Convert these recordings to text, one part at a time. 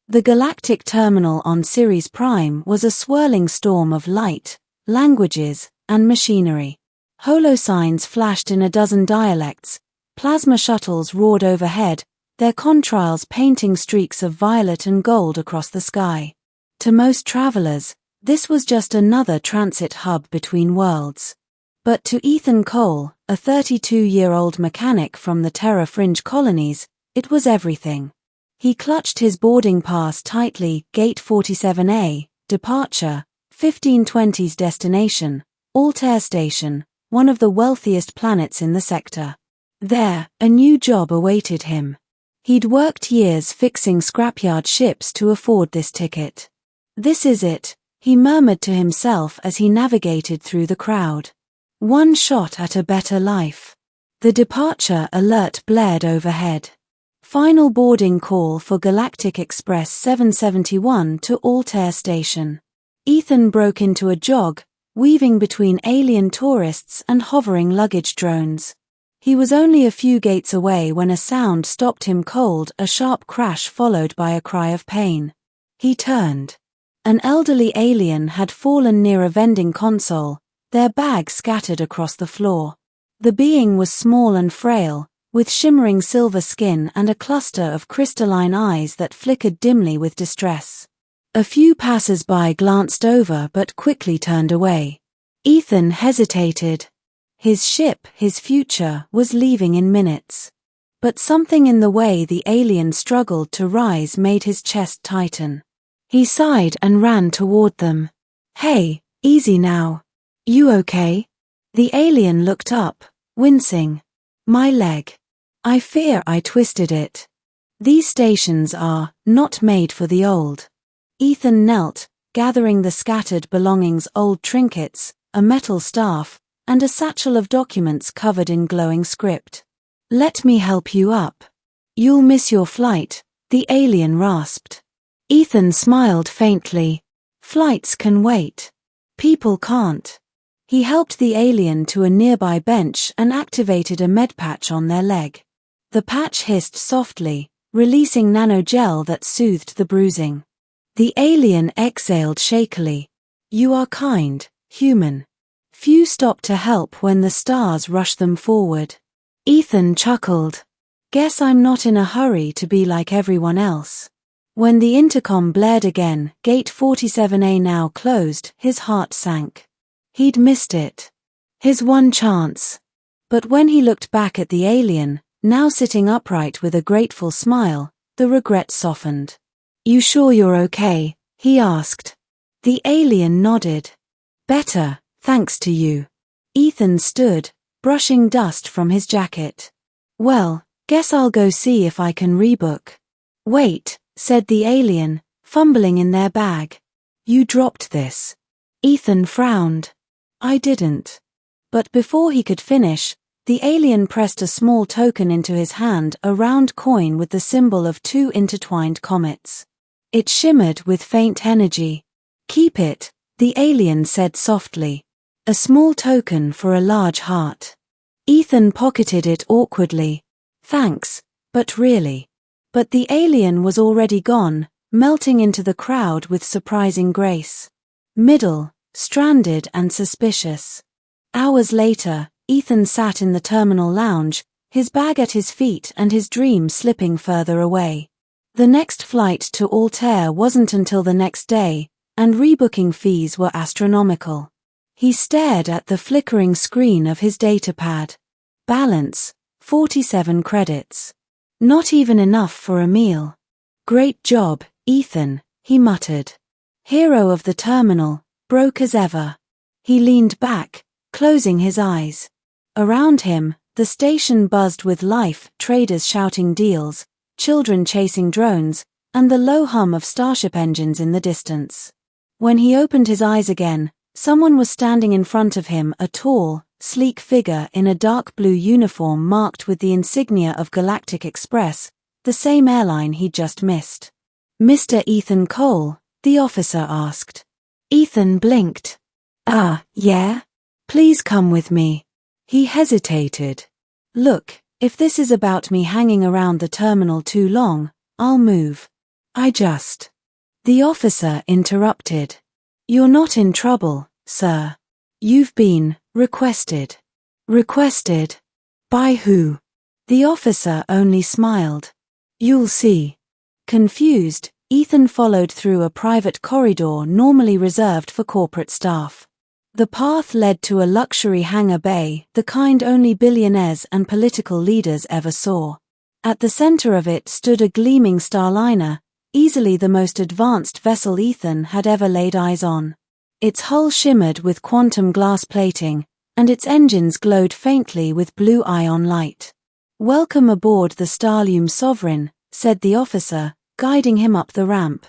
The Galactic terminal on Ceres Prime was a swirling storm of light, languages, and machinery. Holosigns flashed in a dozen dialects, plasma shuttles roared overhead, their contrails painting streaks of violet and gold across the sky. To most travelers, this was just another transit hub between worlds. But to Ethan Cole, a 32-year-old mechanic from the Terra Fringe colonies, it was everything. He clutched his boarding pass tightly, Gate 47A, departure, 1520's destination, Altair Station, one of the wealthiest planets in the sector. There, a new job awaited him. He'd worked years fixing scrapyard ships to afford this ticket. This is it, he murmured to himself as he navigated through the crowd. One shot at a better life. The departure alert blared overhead. Final boarding call for Galactic Express 771 to Altair Station. Ethan broke into a jog, weaving between alien tourists and hovering luggage drones. He was only a few gates away when a sound stopped him cold, a sharp crash followed by a cry of pain. He turned. An elderly alien had fallen near a vending console, their bag scattered across the floor. The being was small and frail, with shimmering silver skin and a cluster of crystalline eyes that flickered dimly with distress. A few passers-by glanced over but quickly turned away. Ethan hesitated. His ship, his future, was leaving in minutes. But something in the way the alien struggled to rise made his chest tighten. He sighed and ran toward them. "Hey, easy now. You okay?" The alien looked up, wincing. "My leg. I fear I twisted it. These stations are not made for the old." Ethan knelt, gathering the scattered belongings, old trinkets, a metal staff, and a satchel of documents covered in glowing script. "Let me help you up. You'll miss your flight," the alien rasped. Ethan smiled faintly. Flights can wait. People can't. He helped the alien to a nearby bench and activated a med patch on their leg. The patch hissed softly, releasing nanogel that soothed the bruising. The alien exhaled shakily. "You are kind, human. Few stop to help when the stars rush them forward." Ethan chuckled. "Guess I'm not in a hurry to be like everyone else." When the intercom blared again, Gate 47A now closed, his heart sank. He'd missed it. His one chance. But when he looked back at the alien, now sitting upright with a grateful smile, the regret softened. "You sure you're okay?" he asked. The alien nodded. "Better, thanks to you." Ethan stood, brushing dust from his jacket. "Well, guess I'll go see if I can rebook." "Wait," said the alien, fumbling in their bag. "You dropped this." Ethan frowned. "I didn't." But before he could finish, the alien pressed a small token into his hand, a round coin with the symbol of two intertwined comets. It shimmered with faint energy. "Keep it," the alien said softly. "A small token for a large heart." Ethan pocketed it awkwardly. "Thanks, but really." But the alien was already gone, melting into the crowd with surprising grace. Middle, stranded and suspicious. Hours later, Ethan sat in the terminal lounge, his bag at his feet and his dream slipping further away. The next flight to Altair wasn't until the next day, and rebooking fees were astronomical. He stared at the flickering screen of his datapad. Balance, 47 credits. Not even enough for a meal. "Great job, Ethan," he muttered. Hero of the terminal, broke as ever. He leaned back, closing his eyes. Around him, the station buzzed with life, traders shouting deals, children chasing drones, and the low hum of starship engines in the distance. When he opened his eyes again, someone was standing in front of him, a tall, sleek figure in a dark blue uniform marked with the insignia of Galactic Express, the same airline he'd just missed. "Mr. Ethan Cole?" the officer asked. Ethan blinked. Yeah? Please come with me." He hesitated. "Look, if this is about me hanging around the terminal too long, I'll move." The officer interrupted. You're not in trouble, sir. You've been requested. Requested? By who? The officer only smiled. You'll see. Confused, Ethan followed through a private corridor normally reserved for corporate staff. The path led to a luxury hangar bay, the kind only billionaires and political leaders ever saw. At the center of it stood a gleaming starliner, easily the most advanced vessel Ethan had ever laid eyes on. Its hull shimmered with quantum glass plating, and its engines glowed faintly with blue ion light. Welcome aboard the Starlume Sovereign, said the officer, guiding him up the ramp.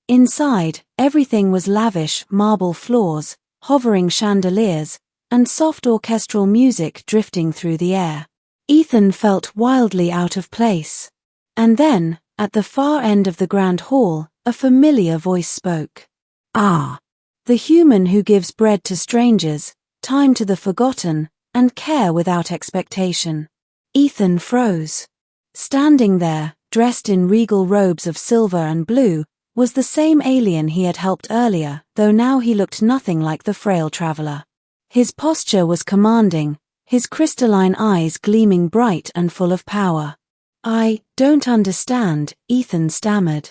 Inside, everything was lavish marble floors, hovering chandeliers, and soft orchestral music drifting through the air. Ethan felt wildly out of place. And then, at the far end of the grand hall, a familiar voice spoke. Ah! The human who gives bread to strangers, time to the forgotten, and care without expectation. Ethan froze. Standing there, dressed in regal robes of silver and blue, was the same alien he had helped earlier, though now he looked nothing like the frail traveler. His posture was commanding, his crystalline eyes gleaming bright and full of power. I don't understand, Ethan stammered.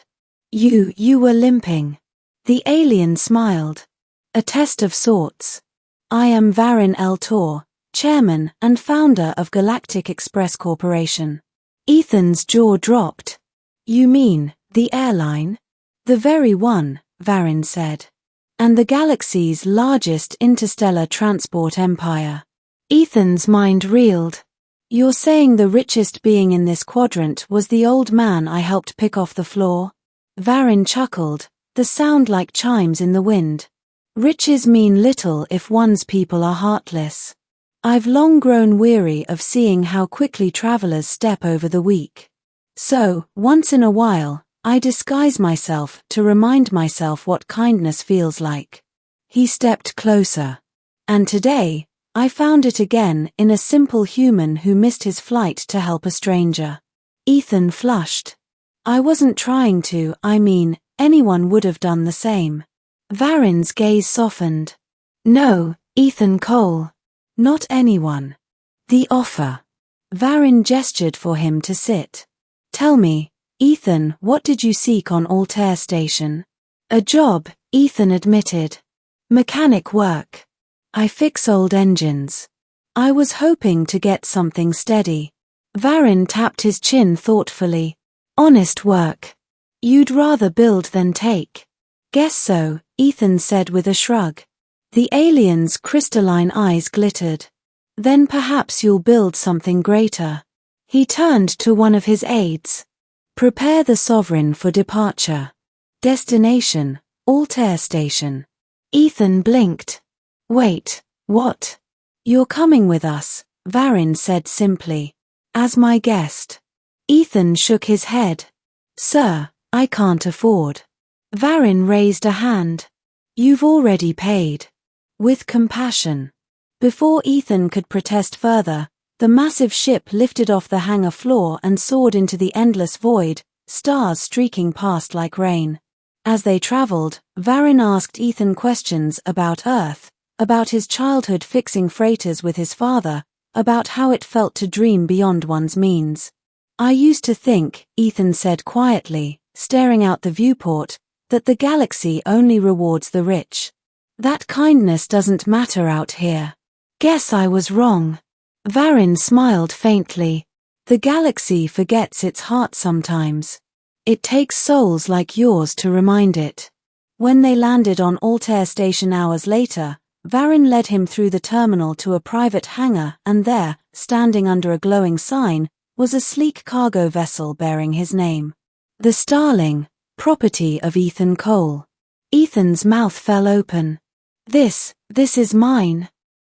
You were limping. The alien smiled. A test of sorts. I am Varin El-Tor, chairman and founder of Galactic Express Corporation. Ethan's jaw dropped. You mean, the airline? The very one, Varin said. And the galaxy's largest interstellar transport empire. Ethan's mind reeled. You're saying the richest being in this quadrant was the old man I helped pick off the floor? Varin chuckled, the sound like chimes in the wind. Riches mean little if one's people are heartless. I've long grown weary of seeing how quickly travelers step over the weak. So, once in a while, I disguise myself to remind myself what kindness feels like. He stepped closer. And today, I found it again in a simple human who missed his flight to help a stranger. Ethan flushed. I wasn't trying to, anyone would have done the same. Varin's gaze softened. No, Ethan Cole. Not anyone. The offer. Varin gestured for him to sit. Tell me, Ethan, what did you seek on Altair Station? A job, Ethan admitted. Mechanic work. I fix old engines. I was hoping to get something steady. Varin tapped his chin thoughtfully. Honest work. You'd rather build than take. Guess so, Ethan said with a shrug. The alien's crystalline eyes glittered. Then perhaps you'll build something greater. He turned to one of his aides. Prepare the Sovereign for departure. Destination, Altair Station. Ethan blinked. Wait, what? You're coming with us, Varin said simply. As my guest. Ethan shook his head. Sir, I can't afford. Varin raised a hand. You've already paid. With compassion. Before Ethan could protest further, the massive ship lifted off the hangar floor and soared into the endless void, stars streaking past like rain. As they traveled, Varin asked Ethan questions about Earth, about his childhood fixing freighters with his father, about how it felt to dream beyond one's means. I used to think, Ethan said quietly, staring out the viewport, that the galaxy only rewards the rich. That kindness doesn't matter out here. Guess I was wrong. Varin smiled faintly. The galaxy forgets its heart sometimes. It takes souls like yours to remind it. When they landed on Altair Station hours later, Varin led him through the terminal to a private hangar, and there, standing under a glowing sign, was a sleek cargo vessel bearing his name. The Starling, property of Ethan Cole. Ethan's mouth fell open. This is mine.